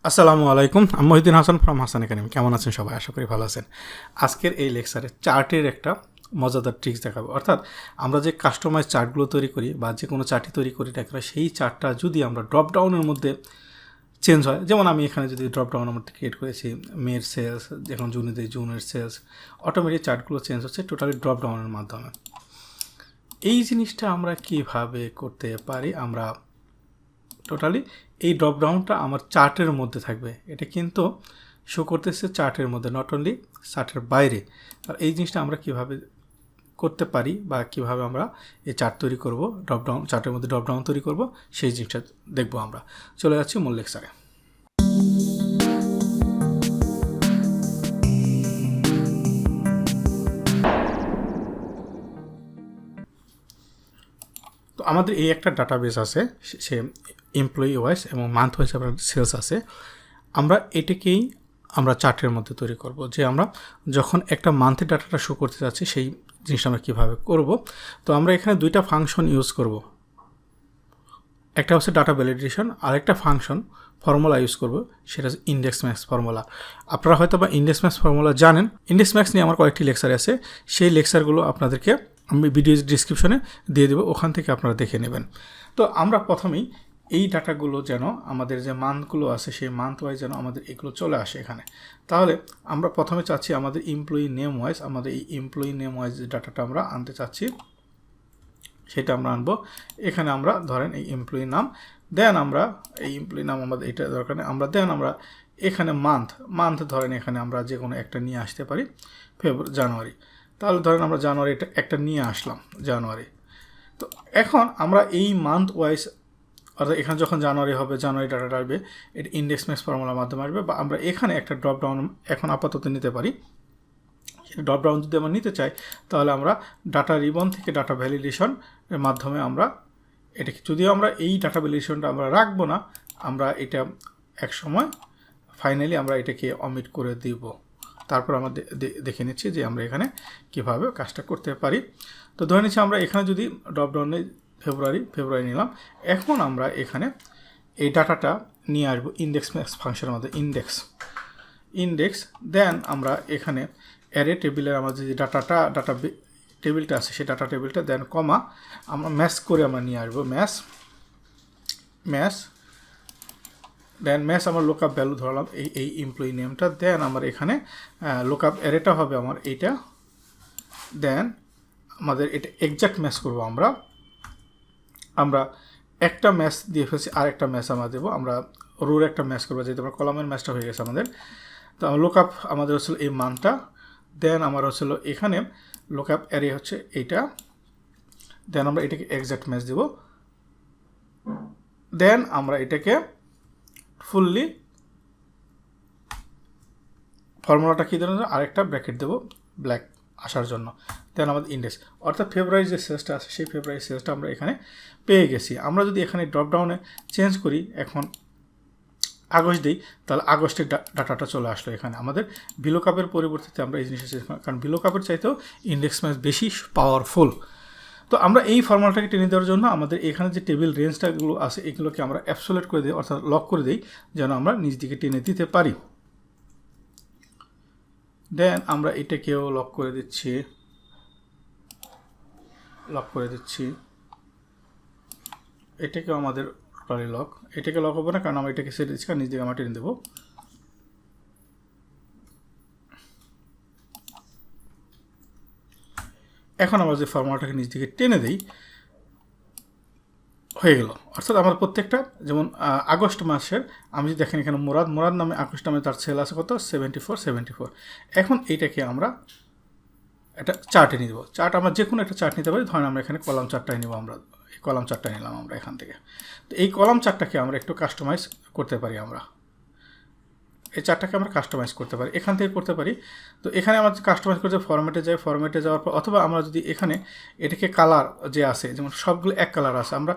আসসালামু আলাইকুম, আমি মহিউদ্দিন হাসান ফ্রম হাসান একাডেমি। কেমন আছেন সবাই? আশা করি ভালো আছেন। আজকের এই লেকচারে চার্টের একটা মজাদার ট্রিক্স দেখাবো। অর্থাৎ আমরা যে কাস্টমাইজ চার্টগুলো তৈরি করি বা যে কোনো চার্টই তৈরি করি না কেন, সেই চার্টটা যদি আমরা ড্রপ ডাউনের মধ্যে চেঞ্জ হয়, যেমন আমি এখানে যদি ড্রপ ডাউনের মধ্যে ক্রিয়েট করেছি মের সেলস, এখন জুনে দিই জুনের সেলস, অটোমেটিক চার্টগুলো চেঞ্জ হচ্ছে টোটালি ড্রপ ডাউনের মাধ্যমে। এই জিনিসটা আমরা কিভাবে করতে পারি? আমরা টোটালি এই ড্রপডাউনটা আমার চার্টের মধ্যে থাকবে, এটা কিন্তু শো করতেছে চার্টের মধ্যে, নট অনলি চার্টের বাইরে। আর এই জিনিসটা আমরা কিভাবে করতে পারি বা কিভাবে আমরা এই চার্ট তৈরি করব, ড্রপডাউন চার্টের মধ্যে ড্রপডাউন তৈরি করব, সেই জিনিসটা দেখব আমরা। চলে যাচ্ছি মূল লেকচারে। তো আমাদের এই একটা ডাটাবেস আছে, সে এমপ্লয়ি ওয়াইজ এবং মান্থ ওয়াইজ আপনার সেলস আছে। আমরা এটাকেই আমরা চার্টের মধ্যে তৈরি করব, যে আমরা যখন একটা মান্থের ডাটাটা শো করতে যাচ্ছি সেই জিনিসটা আমরা কীভাবে করব। তো আমরা এখানে দুইটা ফাংশন ইউজ করব, একটা হচ্ছে ডাটা ভ্যালিডেশন, আর একটা ফাংশন ফর্মুলা ইউজ করব, সেটা হচ্ছে ইন্ডেক্স ম্যাক্স ফর্মুলা। আপনারা হয়তো বা ইন্ডেক্স ম্যাক্স ফর্মুলা জানেন। ইন্ডেক্স ম্যাক্স নিয়ে আমার কয়েকটি লেকচার আছে, সেই লেকচারগুলো আপনাদেরকে আমি ভিডিও ডিসক্রিপশনে দিয়ে দেবো, ওখান থেকে আপনারা দেখে নেবেন। তো আমরা প্রথমেই এই ডাটাগুলো যেন আমাদের যে মান্থগুলো আছে সেই মান্থ ওয়াইজ যেন আমাদের এগুলো চলে আসে এখানে। তাহলে আমরা প্রথমে চাচ্ছি আমাদের এমপ্লয়ি নেম ওয়াইজ, আমাদের এই এমপ্লয়ি নেম ওয়াইজ যে ডাটাটা আমরা আনতে চাচ্ছি সেটা আমরা আনবো। এখানে আমরা ধরেন এই এমপ্লয়ি নাম, দেন আমরা এই এমপ্লয়ি নাম আমাদের এটা দরকার নেই, আমরা দেন আমরা এখানে মান্থ ধরেন এখানে আমরা যে কোনো একটা নিয়ে আসতে পারি, জানুয়ারি। তাহলে ধরেন আমরা জানুয়ারি একটা নিয়ে আসলাম, জানুয়ারি। তো এখন আমরা এই মান্থ ওয়াইজ, অর্থাৎ এখানে যখন জানুয়ারি হবে, জানুয়ারি ডাটাটা আসবে, এটা ইন্ডেক্স ম্যাক্স ফর্মুলার মাধ্যমে আসবে, বা আমরা এখানে একটা ড্রপ ডাউন এখন আপাতত নিতে পারি। ড্রপ ডাউন যদি আমরা নিতে চাই তাহলে আমরা ডাটা রিবন থেকে ডাটা ভ্যালিডেশন এর মাধ্যমে আমরা এটাকে, যদিও আমরা এই ডাটা ভ্যালিডেশনটা আমরা রাখবো না, আমরা এটা এক সময় ফাইনালি আমরা এটাকে অমিট করে দিব। তারপর আমরা দেখে নিচ্ছি যে আমরা এখানে কিভাবে কাজটা করতে পারি। তো ধরে নিচ্ছি আমরা এখানে যদি ড্রপ ডাউনে ফেব্রুয়ারি নিলাম, এখন আমরা এখানে এই ডাটাটা নিয়ে আসবো ইন্ডেক্স ম্যাক্স ফাংশনের মধ্যে, ইন্ডেক্স দেন আমরা এখানে অ্যারে টেবিলের আমাদের যে ডাটা টেবিলটা আছে সেই ডাটা টেবিলটা দেন কমা আমরা ম্যাচ করে আমরা নিয়ে আসবো, ম্যাচ আমরা লোকআপ ভ্যালু ধরলাম এই এমপ্লয়ি নেমটা, দেন আমার এখানে লোকআপ অ্যারেটা হবে আমার এইটা, দেন আমাদের এটা এক্সাক্ট ম্যাচ করবো আমরা একটা ম্যাচ দিয়ে ফেলছি, আর একটা ম্যাচ আমরা দেবো, আমরা রোর একটা ম্যাচ করবো, যেহেতু আমরা কলামের ম্যাচটা হয়ে গেছে আমাদের। তো লোকআপ আমাদের হচ্ছিল এই মানটা, দেন আমার হচ্ছিল এখানে লোকআপ অ্যারে হচ্ছে এইটা, দেন আমরা এটাকে এক্সাক্ট ম্যাচ দেব, দেন আমরা এটাকে ফুললি ফর্মুলাটা কী ধরনের আরেকটা ব্র্যাকেট দেবো ব্ল্যাক আসার জন্য, দেন আমাদের ইন্ডেক্স, অর্থাৎ ফেব্রুয়ারি যে সেলসটা আছে সেই ফেব্রুয়ারি সেলসটা আমরা এখানে পেয়ে গেছি। আমরা যদি এখানে ড্রপ ডাউনে চেঞ্জ করি, এখন আগস্ট দিই, তাহলে আগস্টের ডাটাটা চলে আসলো এখানে আমাদের। ভিলোকাপের পরিবর্তিতে আমরা এই জিনিসটা চেঞ্জ করি, কারণ ভিলোকাপের চাইতেও ইন্ডেক্স ম্যাচ বেশি পাওয়ারফুল। তো আমরা এই ফর্মুলাটাকে টেনে দেওয়ার জন্য আমাদের এখানে যে টেবিল রেঞ্জটাগুলো আছে এগুলোকে আমরা অ্যাবসোলেট করে দিই, অর্থাৎ লক করে দিই, যেন আমরা নিজ দিকে টেনে দিতে পারি। দেন আমরা এটাকেও লক করে দিচ্ছি, এটাকেও আমাদের টোটালি লক, এটাকে লক হবে না কারণ আমরা এটাকে সেট দিচ্ছি, কারণ নিজ দিকে আমরা টেনে দেবো। এখন আমরা যে ফর্মুলাটাকে নিজ দিকে টেনে দিই, হয়ে গেল। অর্থাৎ আমার প্রত্যেকটা, যেমন আগস্ট মাসের আমি যদি দেখেন এখানে মুরাদ নামে আগস্ট নামে তার সেল আছে কত 74। এখন এইটাকে আমরা একটা চার্টে নিয়ে দেবো, চার্ট আমরা যে কোনো একটা চার্ট নিতে পারি, ধরেন আমরা এখানে কলাম চার্টটাই নেব, আমরা এই কলাম চার্টটা নিলাম আমরা এখান থেকে। তো এই কলাম চার্টটাকে আমরা একটু কাস্টমাইজ করতে পারি, আমরা এই চার্টটাকে আমরা কাস্টমাইজ করতে পারি, এখান থেকে করতে পারি। তো এখানে আমরা কাস্টমাইজ করতে ফরম্যাটে যাওয়ার পর, অথবা আমরা যদি এখানে এটাকে কালার যে আছে, যেমন সবগুলো এক কালার আছে, আমরা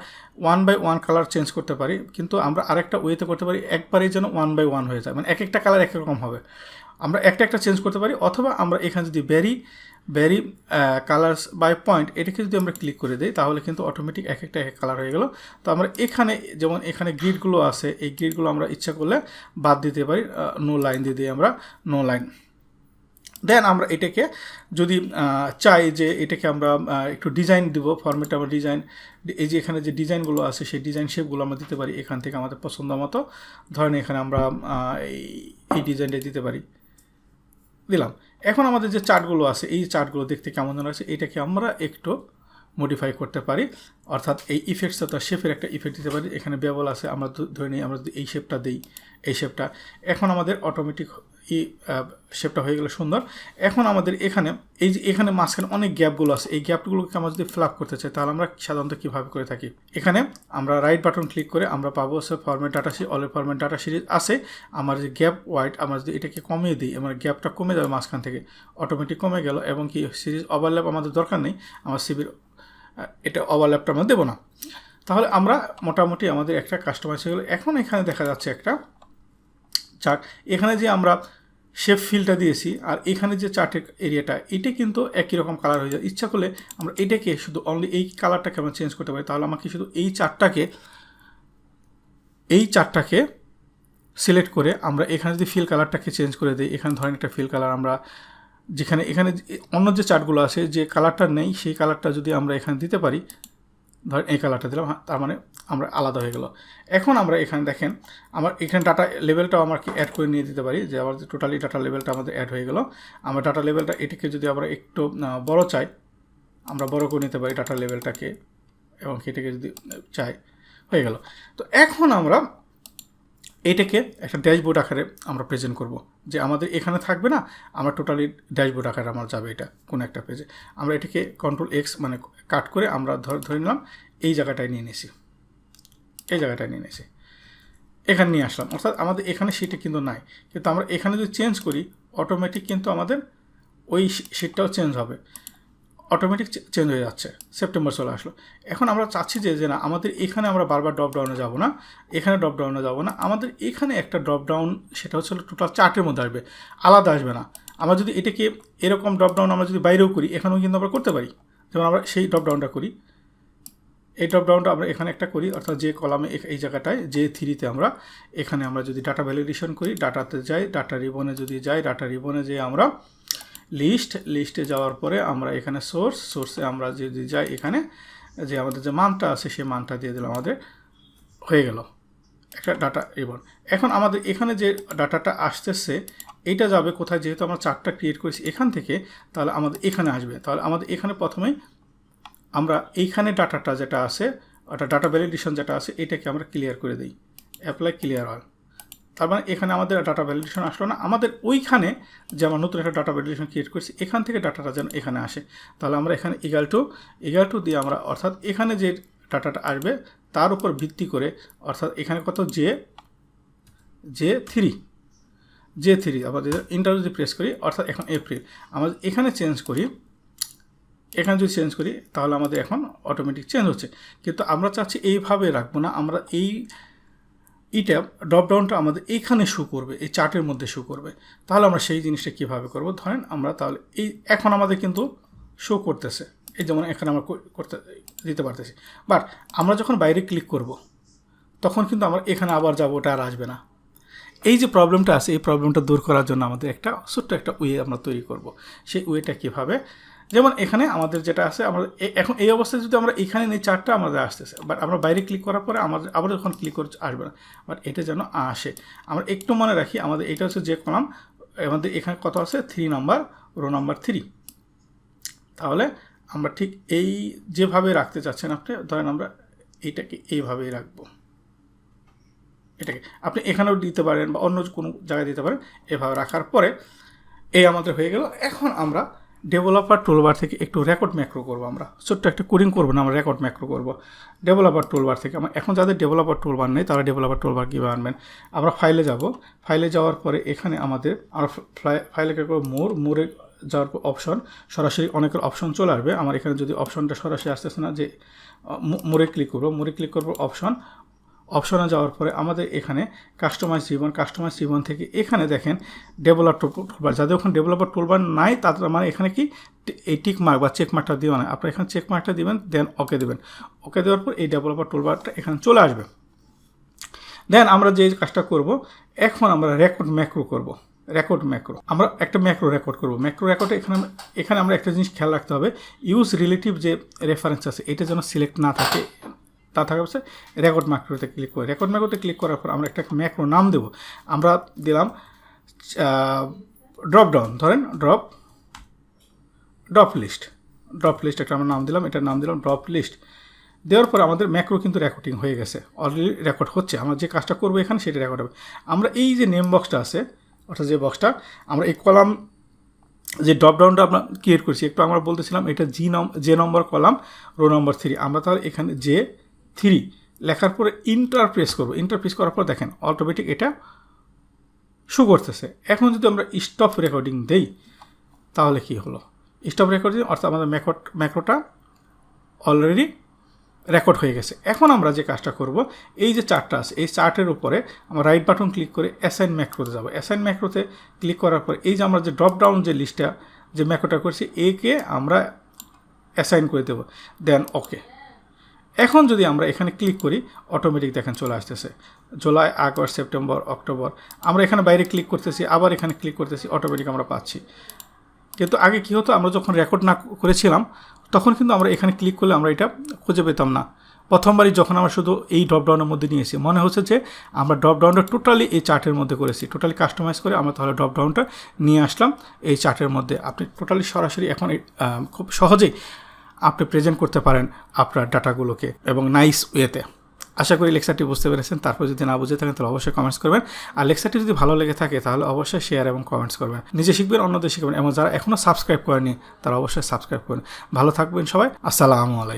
1/1 কালার চেঞ্জ করতে পারি, কিন্তু আমরা আরেকটা ওয়েতে করতে পারি, একবারেই যেন 1/1 হয়ে যায়, মানে এক একটা কালার এক রকম হবে। আমরা একটা চেঞ্জ করতে পারি, অথবা আমরা এখানে যদি ভ্যারি কালার্স বাই পয়েন্ট এটাকে যদি আমরা ক্লিক করে দিই তাহলে কিন্তু অটোমেটিক এক কালার হয়ে গেল। তো আমরা এখানে যেমন এখানে গ্রিডগুলো আছে, এই গ্রিডগুলো আমরা ইচ্ছা করলে বাদ দিতে পারি, নো লাইন দিয়ে দিই আমরা নো লাইন। দেন আমরা এটাকে যদি চাই যে এটাকে আমরা একটু ডিজাইন দিব, ফরম্যাটে আমরা ডিজাইন, এই যে এখানে যে ডিজাইনগুলো আছে সেই ডিজাইন শেপগুলো আমরা দিতে পারি এখান থেকে আমাদের পছন্দ মতো। ধরেন এখানে আমরা এই ডিজাইনটা দিতে পারি, দিলাম। এখন আমাদের যে চার্টগুলো আছে এই চার্টগুলো দেখতে কেমন যেন আছে, এটাকে আমরা একটু মডিফাই করতে পারি, অর্থাৎ এই ইফেক্টস অর্থাৎ শেপের একটা ইফেক্ট দিতে পারি। এখানে বেবল আছে, আমরা ধরে নিই আমরা যদি এই শেপটা দিই, এই শেপটা এখন আমাদের অটোমেটিক শেপটা হয়ে গেল সুন্দর। এখন আমাদের এখানে এই যে এখানে মাঝখানে অনেক গ্যাপগুলো আছে, এই গ্যাপগুলোকে আমরা যদি ফিল আপ করতে চাই তাহলে আমরা সাধারণত কীভাবে করে থাকি, এখানে আমরা রাইট বাটন ক্লিক করে আমরা পাবো format data series, all format data series আছে। আমার যে গ্যাপ ওয়াইড আমরা যদি এটাকে কমিয়ে দিই, আমার গ্যাপটা কমে যাবে মাঝখান থেকে, অটোমেটিক কমে গেল। এবং কি সিরিজ ওভারল্যাপ আমাদের দরকার নেই, আমার সিবির এটা ওভারল্যাপটা আমরা দেবো না। তাহলে আমরা মোটামুটি আমাদের একটা কাস্টমাইজ হয়ে গেলো। এখন এখানে দেখা যাচ্ছে একটা চার্ট, এখানে যে আমরা শেপ ফিলটা দিয়েছি আর এখানে যে চার্টের এরিয়াটা এটা কিন্তু একই রকম কালার হয়ে যায়। ইচ্ছা করলে আমরা এটাকে শুধু অনলি এই কালারটাকে আমরা চেঞ্জ করতে পারি। তাহলে আমাকে শুধু এই চার্টটাকে সিলেক্ট করে আমরা এখানে যদি ফিল কালারটাকে চেঞ্জ করে দিই, এখানে ধরেন একটা ফিল কালার আমরা যেখানে এখানে অন্য যে চার্টগুলো আছে যে কালারটা নেই সেই কালারটা যদি আমরা এখানে দিতে পারি, ধরেন এই কালারটা দিলাম, তার মানে আমরা আলাদা হয়ে গেল। এখন আমরা এখানে দেখেন আমার এখানে ডাটা লেভেলটাও আমাকে অ্যাড করে নিয়ে দিতে পারি, যে আমাদের টোটালি ডাটা লেভেলটা আমাদের অ্যাড হয়ে গেল। আমরা ডাটা লেভেলটা এটাকে যদি আমরা একটু বড় চাই আমরা বড় করে নিতে পারি ডাটা লেভেলটাকে, এবং এটাকে যদি চাই হয়ে গেল। তো এখন আমরা এটাকে একটা ড্যাশবোর্ড আকারে আমরা প্রেজেন্ট করব, যে আমাদের এখানে থাকবে না, আমরা টোটালি ড্যাশবোর্ড আকারে আমার যাবে এটা কোনো একটা পেজে। আমরা এটাকে কন্ট্রোল এক্স মানে কাট করে আমরা ধরে নিলাম এই জায়গাটায় নিয়ে নিয়েছি, এখানে নিয়ে আসলাম। অর্থাৎ আমাদের এখানে সিটে কিন্তু নাই, কিন্তু আমরা এখানে যদি চেঞ্জ করি অটোমেটিক কিন্তু আমাদের ওই সিটটাও চেঞ্জ হবে, অটোমেটিক চেঞ্জ হয়ে যাচ্ছে। সেপ্টেম্বর চলে আসলো। এখন আমরা চাচ্ছি যে না আমাদের এখানে আমরা বারবার ড্রপ ডাউনে যাব না, এখানে ড্রপ ডাউনে যাব না, আমাদের এখানে একটা ড্রপ ডাউন সেটা হচ্ছে টোটাল চার্টের মধ্যে আসবে, আলাদা আসবে না। আমরা যদি এটাকে এরকম ড্রপ ডাউন আমরা যদি বাইরেও করি এখানেও কিন্তু আমরা করতে পারি, যেমন আমরা সেই ড্রপ ডাউনটা করি, এই ড্রপ ডাউনটা আমরা এখানে একটা করি, অর্থাৎ যে কলামে এই জায়গাটায় যে থ্রিতে আমরা এখানে আমরা যদি ডাটা ভ্যালিডেশন করি, ডাটাতে যাই, ডাটা রিবনে যদি যাই, ডাটা রিবনে যেয়ে আমরা লিস্টে যাওয়ার পরে আমরা এখানে সোর্সে আমরা যদি যাই, এখানে যে আমাদের যে মানটা আছে সেই মানটা দিয়ে দিলাম, আমাদের হয়ে গেল একটা ডাটা রিবন। এখন আমাদের এখানে যে ডাটাটা আসতেছে এইটা যাবে কোথায়, যেহেতু আমরা চার্টটা ক্রিয়েট করেছি এখান থেকে, তাহলে আমাদের এখানে আসবে। তাহলে আমাদের এখানে প্রথমেই আমরা এইখানে ডাটাটা যেটা আছে অর্থাৎ ডাটা ভ্যালিডেশন যেটা আছে এটাকে আমরা ক্লিয়ার করে দিই, অ্যাপ্লাই ক্লিয়ার হয়। তার মানে এখানে আমাদের ডাটা ভ্যালিডেশন আসলো না, আমাদের ওইখানে যে আমরা নতুন একটা ডাটা ভ্যালিডেশন ক্রিয়েট করছি এখান থেকে ডাটাটা যেন এখানে আসে। তাহলে আমরা এখানে ইগাল টু দিয়ে আমরা অর্থাৎ এখানে যে ডাটাটা আসবে তার উপর ভিত্তি করে, অর্থাৎ এখানে কত জে থ্রি আমাদের ইন্টার যদি প্রেস করি, অর্থাৎ এখন এপ্রিল আমরা এখানে চেঞ্জ করি, এখানে যদি চেঞ্জ করি তাহলে আমাদের এখন অটোমেটিক চেঞ্জ হচ্ছে। কিন্তু আমরা চাচ্ছি এইভাবে রাখবো না, আমরা এইটা ড্রপডাউনটা আমাদের এইখানে শো করবে, এই চার্টের মধ্যে শো করবে। তাহলে আমরা সেই জিনিসটা কীভাবে করব, ধরেন আমরা তাহলে এই এখন আমাদের কিন্তু শো করতেছে, এই যেমন এখানে আমরা করতে দিতে পারতেছি, বাট আমরা যখন বাইরে ক্লিক করব তখন কিন্তু আমরা এখানে আবার যাবো, ওটা আর আসবে না। এই যে প্রবলেমটা আছে এই প্রবলেমটা দূর করার জন্য আমাদের একটা ছোট্ট একটা ওয়ে আমরা তৈরি করব। সেই ওয়েটা কীভাবে, যেমন এখানে আমাদের যেটা আছে আমরা এখন এই অবস্থায় যদি আমরা এখানে নেই চার্টটা আমাদের আসতেছে, বাট আমরা বাইরে ক্লিক করার পরে আমাদের আবার যখন ক্লিক করে আসবে না, বাট এটা যেন আসে। আমরা একটু মনে রাখি আমাদের এটা হচ্ছে যে কলাম, আমাদের এখানে কত আছে 3 নাম্বার, রো নাম্বার 3। তাহলে আমরা ঠিক এই যেভাবে রাখতে চাচ্ছেন আপনি, ধরেন আমরা এইটাকে এইভাবেই রাখবো, এটাকে আপনি এখানেও দিতে পারেন বা অন্য কোনো জায়গায় দিতে পারেন। এভাবে রাখার পরে এই আমাদের হয়ে গেল। এখন আমরা ডেভেলপার টুলবার থেকে একটু রেকর্ড ম্যাক্রো করবো, আমরা ছোট্ট একটা কোডিং করবো না, আমরা রেকর্ড ম্যাক্রো করবো ডেভেলপার টুলবার থেকে। আমরা এখন যাদের ডেভেলপার টুলবার নেই তারা ডেভেলপার টুলবার কীভাবে আনবেন, আমরা ফাইলে যাব, ফাইলে যাওয়ার পরে এখানে আমরা ফাইলে ক্লিক করবো মোরে যাওয়ার পর অপশন, সরাসরি অনেকের অপশন চলে আসবে। আমার এখানে যদি অপশনটা সরাসরি আসতেছে না, যে মোরে ক্লিক করবো, অপশন অপশনে যাওয়ার পরে আমাদের এখানে কাস্টমাইজ রিবন থেকে এখানে দেখেন ডেভেলপার টুলবার, যাদের ওখানে ডেভেলপার টুলবার নাই তাদের মানে এখানে কি এই টিক মার্ক বা চেক মার্কটা দিও না, আপনারা এখানে চেক মার্কটা দিবেন, দেন ওকে দেবেন। ওকে দেওয়ার পর এই ডেভেলপার টুলবারটা এখানে চলে আসবে। দেন আমরা যে কাজটা করব, এখন আমরা রেকর্ড ম্যাক্রো করব। আমরা একটা ম্যাক্রো রেকর্ড করব। ম্যাক্রো রেকর্ডে এখানে আমরা একটা জিনিস খেয়াল রাখতে হবে, ইউজ রিলেটিভ যে রেফারেন্স আছে এটা যেন সিলেক্ট না থাকে, তা থাকা হচ্ছে রেকর্ড ম্যাক্রোতে ক্লিক করে। রেকর্ড ম্যাক্রোতে ক্লিক করার পর আমরা একটা ম্যাক্রো নাম দেব। আমরা দিলাম ড্রপ ডাউন, ধরেন ড্রপ লিস্ট একটা আমরা নাম দিলাম, এটার নাম দিলাম ড্রপ লিস্ট। দেওয়ার পর আমাদের ম্যাক্রো কিন্তু রেকর্ডিং হয়ে গেছে, অলরেডি রেকর্ড হচ্ছে। আমরা যে কাজটা করবো এখানে সেটা রেকর্ড হবে। আমরা এই যে নেম বক্সটা আছে, অর্থাৎ যে বক্সটা আমরা এই কলাম যে ড্রপ ডাউনটা আমরা ক্রিয়েট করছি, একটু আমরা বলতেছিলাম এটা যে নম্বর কলাম, রো নম্বর 3। আমরা তাহলে এখানে J3 লেখার পরে ইন্টার প্রেস করবো। ইন্টার প্রেস করার পর দেখেন অটোমেটিক এটা শো করতেছে। এখন যদি আমরা স্টপ রেকর্ডিং দেই তাহলে কি হলো, স্টপ রেকর্ডিং অর্থাৎ আমাদের ম্যাক্রোটা অলরেডি রেকর্ড হয়ে গেছে। এখন আমরা যে কাজটা করব, এই যে চার্টটা আছে এই চার্টের উপরে আমরা রাইট বাটন ক্লিক করে অ্যাসাইন ম্যাক্রোতে যাব। অ্যাসাইন ম্যাক্রোতে ক্লিক করার পর এই যে আমরা যে ড্রপ ডাউন যে লিস্টটা যে ম্যাক্রোটা করছি একে আমরা অ্যাসাইন করে দেব, দেন ওকে। এখন যদি আমরা এখানে ক্লিক করি অটোমেটিক দেখেন চলে আসতেছে জুলাই, আগস্ট, সেপ্টেম্বর, অক্টোবর। আমরা এখানে বাইরে ক্লিক করতেছি, আবার এখানে ক্লিক করতেছি, অটোমেটিক আমরা পাচ্ছি। কিন্তু আগে কী হতো, আমরা যখন রেকর্ড না করেছিলাম তখন কিন্তু আমরা এখানে ক্লিক করলে আমরা এটা খুঁজে পেতাম না। প্রথমবারই যখন আমরা শুধু এই ড্রপডাউনের মধ্যে নিয়েছি, মনে হচ্ছে যে আমরা ড্রপডাউনটা টোটালি এই চার্টের মধ্যে করেছি, টোটালি কাস্টমাইজ করে আমরা তাহলে ড্রপডাউনটা নিয়ে আসলাম এই চার্টের মধ্যে। আপনি টোটালি সরাসরি এখন খুব সহজেই আপনি প্রেজেন্ট করতে পারেন আপনার ডাটাগুলোকে এবং নাইস ওয়েতে। আশা করি লেকচারটি বুঝতে পেরেছেন। তারপর যদি না বুঝে থাকেন তাহলে অবশ্যই কমেন্টস করবেন। আর লেকচারটি যদি ভালো লেগে থাকে তাহলে অবশ্যই শেয়ার এবং কমেন্টস করবেন। নিজে শিখবেন, অন্যদের শিখবেন, এবং যারা এখনও সাবস্ক্রাইব করেনি তারা অবশ্যই সাবস্ক্রাইব করবেন। ভালো থাকবেন সবাই। আসসালামু আলাইকুম।